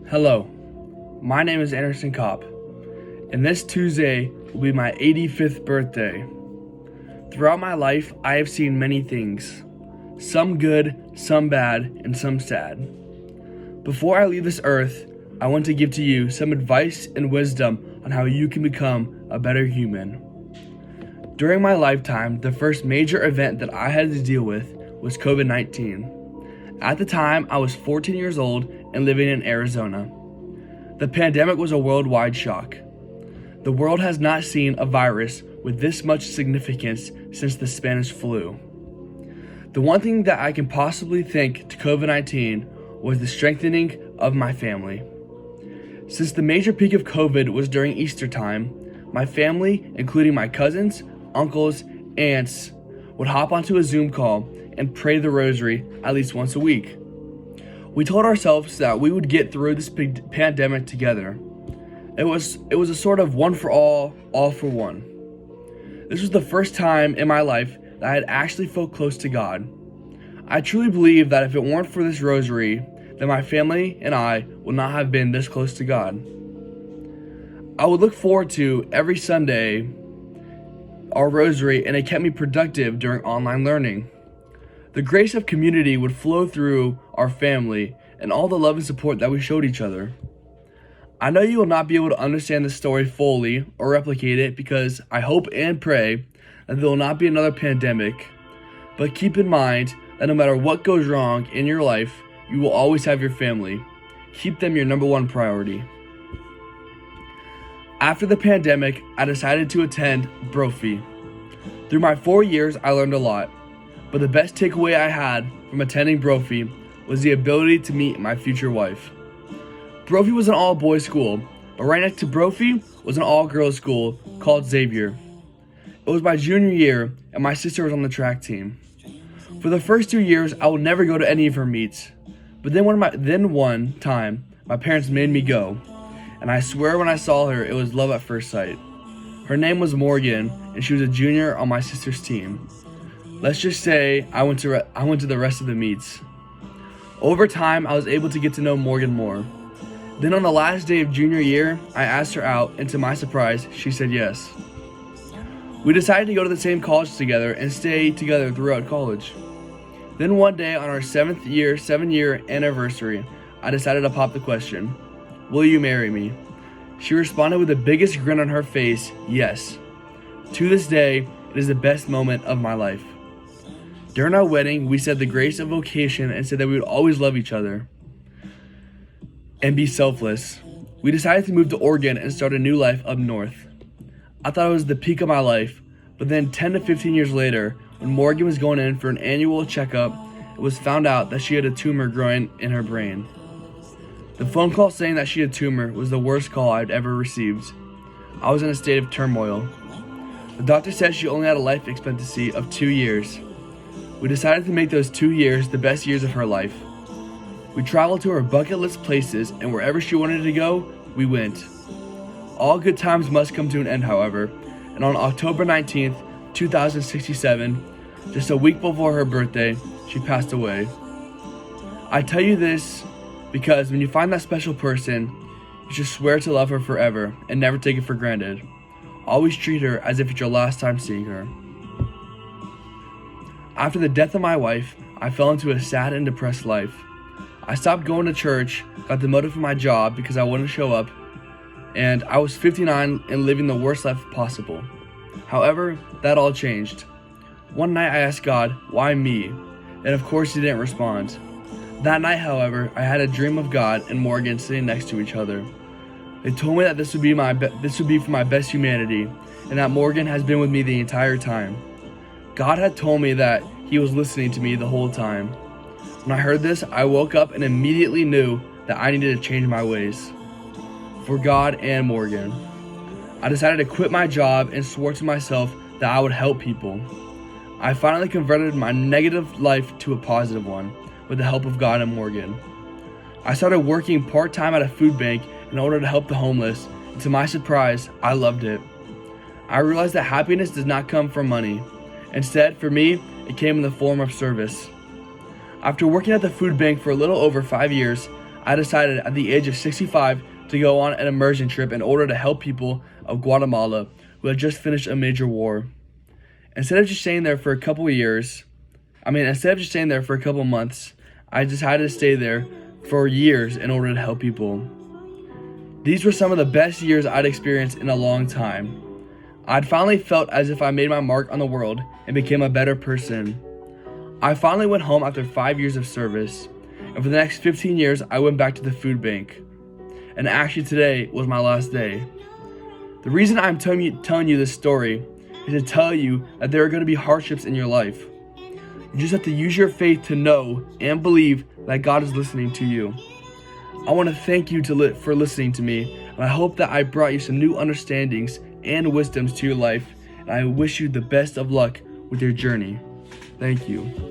Hello, my name is Anderson Kopp, and this Tuesday will be my 85th birthday. Throughout my life, I have seen many things, some good, some bad, and some sad. Before I leave this earth, I want to give to you some advice and wisdom on how you can become a better human. During my lifetime, the first major event that I had to deal with was COVID-19. At the time, I was 14 years old and living in Arizona. The pandemic was a worldwide shock. The world has not seen a virus with this much significance since the Spanish flu. The one thing that I can possibly thank to COVID-19 was the strengthening of my family. Since the major peak of COVID was during Easter time, my family, including my cousins, uncles, aunts, would hop onto a Zoom call and pray the rosary at least once a week. We told ourselves that we would get through this pandemic together. It was a sort of one for all for one. This was the first time in my life that I had actually felt close to God. I truly believe that if it weren't for this rosary, then my family and I would not have been this close to God. I would look forward to every Sunday our rosary, and it kept me productive during online learning. The grace of community would flow through our family and all the love and support that we showed each other. I know you will not be able to understand this story fully or replicate it because I hope and pray that there will not be another pandemic. But keep in mind that no matter what goes wrong in your life, you will always have your family. Keep them your number one priority. After the pandemic, I decided to attend Brophy. Through my 4 years, I learned a lot. But the best takeaway I had from attending Brophy was the ability to meet my future wife. Brophy was an all-boys school, but right next to Brophy was an all-girls school called Xavier. It was my junior year, and my sister was on the track team. For the first 2 years, I would never go to any of her meets. But then one time, my parents made me go, and I swear when I saw her, it was love at first sight. Her name was Morgan, and she was a junior on my sister's team. Let's just say I went to the rest of the meets. Over time, I was able to get to know Morgan more. Then on the last day of junior year, I asked her out, and to my surprise, she said yes. We decided to go to the same college together and stay together throughout college. Then one day on our 7-year anniversary, I decided to pop the question, "Will you marry me?" She responded with the biggest grin on her face, yes. To this day, it is the best moment of my life. During our wedding, we said the grace of vocation and said that we would always love each other and be selfless. We decided to move to Oregon and start a new life up north. I thought it was the peak of my life, but then 10 to 15 years later, when Morgan was going in for an annual checkup, it was found out that she had a tumor growing in her brain. The phone call saying that she had a tumor was the worst call I'd ever received. I was in a state of turmoil. The doctor said she only had a life expectancy of 2 years. We decided to make those 2 years the best years of her life. We traveled to her bucket list places, and wherever she wanted to go, we went. All good times must come to an end, however, and on October 19th, 2067, just a week before her birthday, she passed away. I tell you this because when you find that special person, you should swear to love her forever and never take it for granted. Always treat her as if it's your last time seeing her. After the death of my wife, I fell into a sad and depressed life. I stopped going to church, got demoted from my job because I wouldn't show up, and I was 59 and living the worst life possible. However, that all changed. One night I asked God, why me? And of course he didn't respond. That night, however, I had a dream of God and Morgan sitting next to each other. They told me that this would be for my best humanity, and that Morgan has been with me the entire time. God had told me that he was listening to me the whole time. When I heard this, I woke up and immediately knew that I needed to change my ways. For God and Morgan. I decided to quit my job and swore to myself that I would help people. I finally converted my negative life to a positive one with the help of God and Morgan. I started working part-time at a food bank in order to help the homeless, and to my surprise, I loved it. I realized that happiness does not come from money. Instead, for me, it came in the form of service. After working at the food bank for a little over 5 years, I decided at the age of 65 to go on an immersion trip in order to help people of Guatemala who had just finished a major war. Instead of just staying there for a couple months, I decided to stay there for years in order to help people. These were some of the best years I'd experienced in a long time. I'd finally felt as if I made my mark on the world and became a better person. I finally went home after 5 years of service, and for the next 15 years I went back to the food bank. And actually today was my last day. The reason I'm telling you this story is to tell you that there are going to be hardships in your life. You just have to use your faith to know and believe that God is listening to you. I want to thank you for listening to me, and I hope that I brought you some new understandings and wisdoms to your life, and I wish you the best of luck with your journey. Thank you.